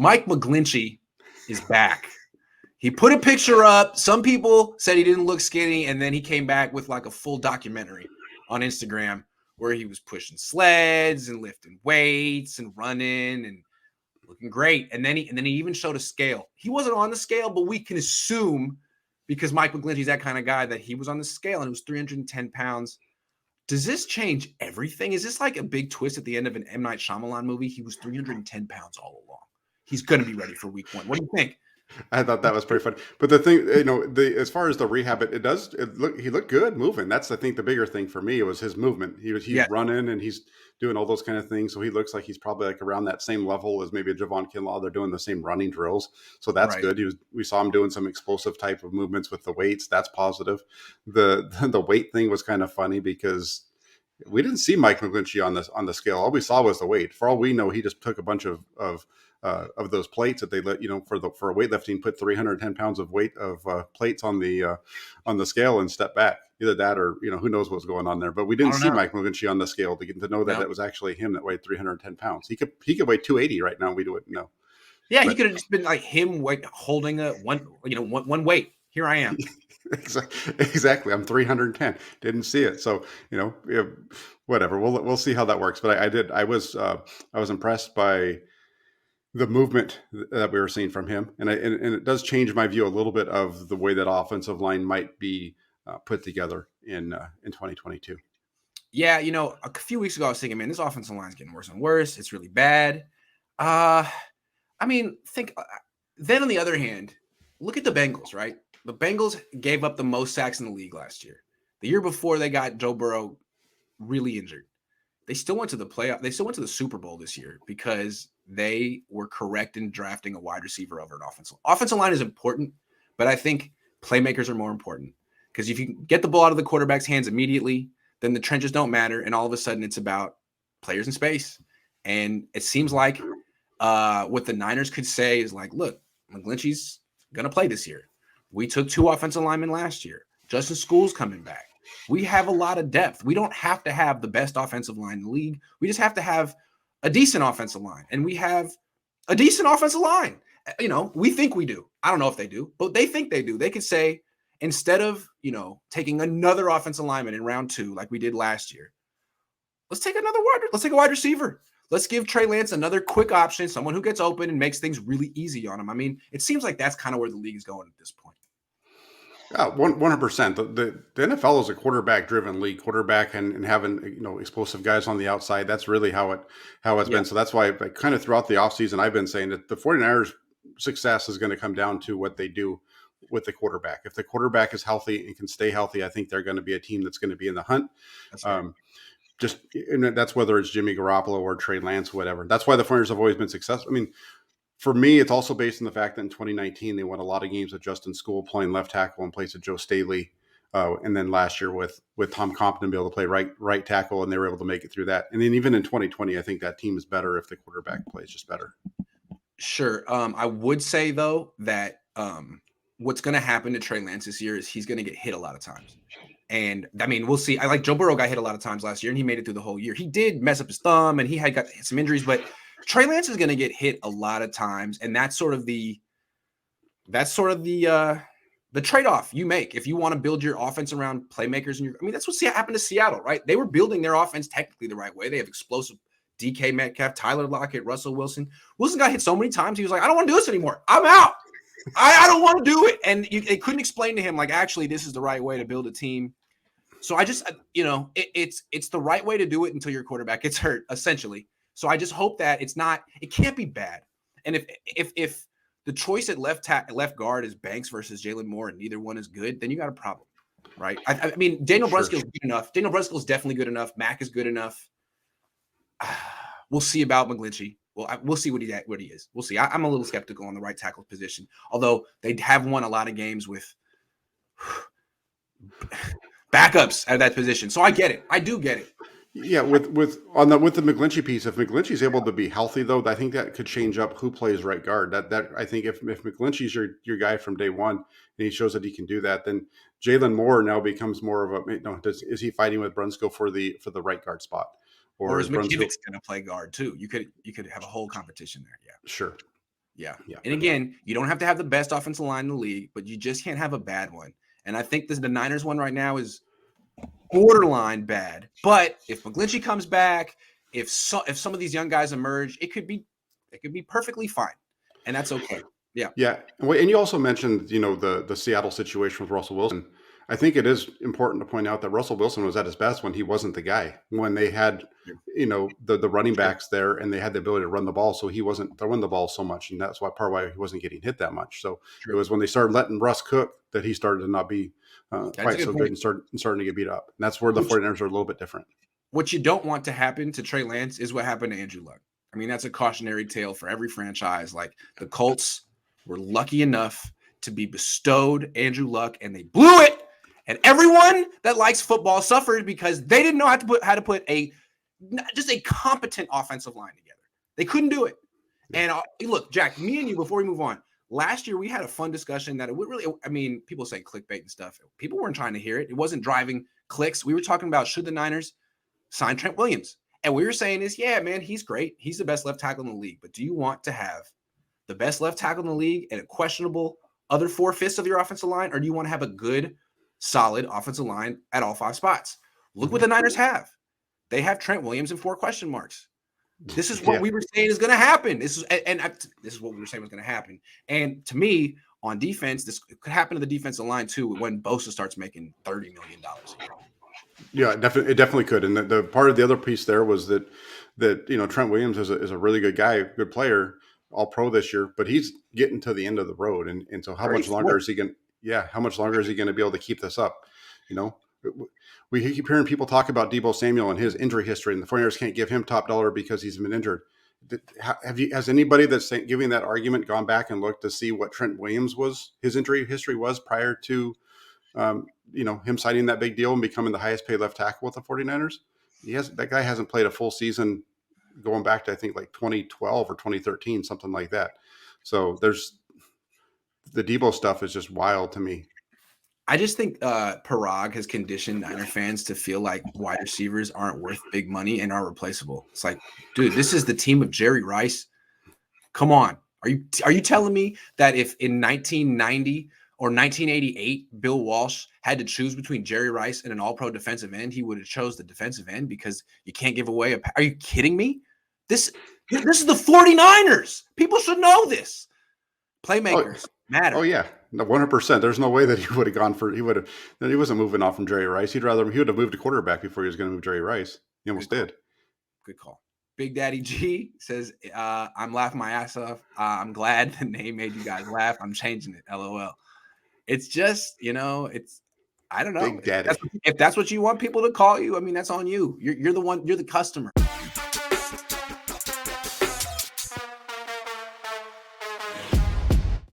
Mike McGlinchey is back. He put a picture up. Some people said he didn't look skinny, and then he came back with like a full documentary on Instagram where he was pushing sleds and lifting weights and running and looking great. And then he even showed a scale. He wasn't on the scale, but we can assume, because Mike McGlinchey's that kind of guy, that he was on the scale and it was 310 pounds. Does this change everything? Is this like a big twist at the end of an M. Night Shyamalan movie? He was 310 pounds all along. He's going to be ready for week 1. What do you think? I thought that was pretty funny. But the thing, as far as the rehab, he looked good moving. That's, I think, the bigger thing for me was his movement. He's running and he's doing all those kind of things. So he looks like he's probably like around that same level as maybe a Javon Kinlaw. They're doing the same running drills. So that's good. We saw him doing some explosive type of movements with the weights. That's positive. The weight thing was kind of funny because we didn't see Mike McGlinchey on the scale. All we saw was the weight. For all we know, he just took a bunch of those plates that they let, for weightlifting, put 310 pounds of weight of plates on the scale and step back. Either that or, who knows what's going on there. But we didn't see Mike McGlinchey on the scale to know that it was actually him that weighed 310 pounds. He could weigh 280 right now. We wouldn't know. Yeah, he could have just been like him holding one weight. Here I am. Exactly. I'm 310. Didn't see it. So, whatever. We'll see how that works. But I was impressed by the movement that we were seeing from him. And it does change my view a little bit of the way that offensive line might be put together in 2022. Yeah. A few weeks ago, I was thinking, man, this offensive line is getting worse and worse. It's really bad. Then on the other hand, look at the Bengals, right? The Bengals gave up the most sacks in the league last year. The year before, they got Joe Burrow really injured. They still went to the playoff. They still went to the Super Bowl this year because they were correct in drafting a wide receiver over an offensive. Offensive line is important, but I think playmakers are more important because if you can get the ball out of the quarterback's hands immediately, then the trenches don't matter, and all of a sudden it's about players in space. And it seems like what the Niners could say is like, look, McGlinchey's going to play this year. We took 2 offensive linemen last year. Justin School's coming back. We have a lot of depth. We don't have to have the best offensive line in the league. We just have to have a decent offensive line. And we have a decent offensive line. We think we do. I don't know if they do, but they think they do. They could say, instead of, taking another offensive lineman in round 2, like we did last year, let's take a wide receiver. Let's give Trey Lance another quick option, someone who gets open and makes things really easy on him. I mean, it seems like that's kind of where the league is going at this point. Yeah, 100%. The NFL is a quarterback-driven league. Quarterback and having explosive guys on the outside. That's really how it's been. So that's why kind of throughout the offseason, I've been saying that the 49ers' success is going to come down to what they do with the quarterback. If the quarterback is healthy and can stay healthy, I think they're going to be a team that's going to be in the hunt. That's right. And that's whether it's Jimmy Garoppolo or Trey Lance, whatever. That's why the 49ers have always been successful. I mean, for me, it's also based on the fact that in 2019, they won a lot of games with Justin School playing left tackle in place of Joe Staley. And then last year with Tom Compton be able to play right tackle, and they were able to make it through that. And then even in 2020, I think that team is better if the quarterback plays just better. Sure. I would say, though, that what's going to happen to Trey Lance this year is he's going to get hit a lot of times. And, I mean, we'll see. Joe Burrow got hit a lot of times last year, and he made it through the whole year. He did mess up his thumb, and he had got some injuries, but Trey Lance is going to get hit a lot of times, and that's sort of the trade-off you make if you want to build your offense around playmakers. That's what happened to Seattle, right? They were building their offense technically the right way. They have explosive DK Metcalf, Tyler Lockett, Russell Wilson. Wilson got hit so many times, he was like, I don't want to do this anymore. I'm out. I don't want to do it. And they couldn't explain to him, like, actually, this is the right way to build a team. So I just, it's the right way to do it until your quarterback gets hurt, essentially. So I just hope that it can't be bad. And if the choice at left guard is Banks versus Jalen Moore and neither one is good, then you got a problem, right? I mean, Daniel Brunskill is good enough. Daniel Brunskill is definitely good enough. Mack is good enough. We'll see about McGlinchey. Well, we'll see what he is. We'll see. I'm a little skeptical on the right tackle position, although they have won a lot of games with backups at that position. So I get it. I do get it. Yeah, with the McGlinchey piece, if McGlinchey's able to be healthy, though, I think that could change up who plays right guard. That I think if McGlinchey's your guy from day one and he shows that he can do that, then Jalen Moore now becomes more of a is he fighting with Brunskill for the right guard spot, or is McKivitz going to play guard too? You could have a whole competition there. Yeah, sure. Yeah. Yeah. And again, you don't have to have the best offensive line in the league, but you just can't have a bad one. And I think the Niners one right now is borderline bad. But if McGlinchey comes back, if some of these young guys emerge, it could be perfectly fine. And that's okay. Yeah. Yeah. And you also mentioned, the Seattle situation with Russell Wilson. I think it is important to point out that Russell Wilson was at his best when he wasn't the guy, when they had, the running backs there and they had the ability to run the ball. So he wasn't throwing the ball so much. And that's why he wasn't getting hit that much. So it was when they started letting Russ cook that he started to not be quite so good and starting to get beat up. And that's where the 49ers are a little bit different. What you don't want to happen to Trey Lance is what happened to Andrew Luck. I mean, that's a cautionary tale for every franchise. Like the Colts were lucky enough to be bestowed Andrew Luck, and they blew it. And everyone that likes football suffered because they didn't know how to put just a competent offensive line together. They couldn't do it. And look, Jack, me and you, before we move on, last year we had a fun discussion that it would really, I mean, people say clickbait and stuff. People weren't trying to hear it. It wasn't driving clicks. We were talking about should the Niners sign Trent Williams? And we were saying is, yeah, man, he's great. He's the best left tackle in the league. But do you want to have the best left tackle in the league and a questionable other 4/5 of your offensive line? Or do you want to have a good, solid offensive line at all 5 spots? Look what the Niners have. They have Trent Williams and 4 question marks. This is what we were saying is going to happen. This is what we were saying was going to happen. And to me, on defense, this could happen to the defensive line too when Bosa starts making $30 million a year. Yeah, it definitely could. And the part of the other piece there was that Trent Williams is a really good guy, good player, all pro this year, but he's getting to the end of the road. And so how much longer is he going to be able to keep this up? We keep hearing people talk about Deebo Samuel and his injury history, and the 49ers can't give him top dollar because he's been injured. Has anybody that's giving that argument gone back and looked to see what Trent Williams his injury history was prior to him signing that big deal and becoming the highest paid left tackle with the 49ers? That guy hasn't played a full season going back to, I think, like 2012 or 2013, something like that. So the Deebo stuff is just wild to me. I just think Parag has conditioned Niner fans to feel like wide receivers aren't worth big money and are replaceable. It's like, dude, this is the team of Jerry Rice. Come on. Are you telling me that if in 1990 or 1988 Bill Walsh had to choose between Jerry Rice and an all-pro defensive end, he would have chose the defensive end because you can't give away are you kidding me? This is the 49ers. People should know this. Playmakers matter. Oh yeah, 100%. There's no way that he would have gone for. He wasn't moving off from Jerry Rice. He would have moved to quarterback before he was going to move Jerry Rice. He almost did. Good call. Big Daddy G says, "I'm laughing my ass off. I'm glad the name made you guys laugh. I'm changing it. LOL." It's just, I don't know. Big Daddy. If that's what you want people to call you, I mean, that's on you. You're the one. You're the customer.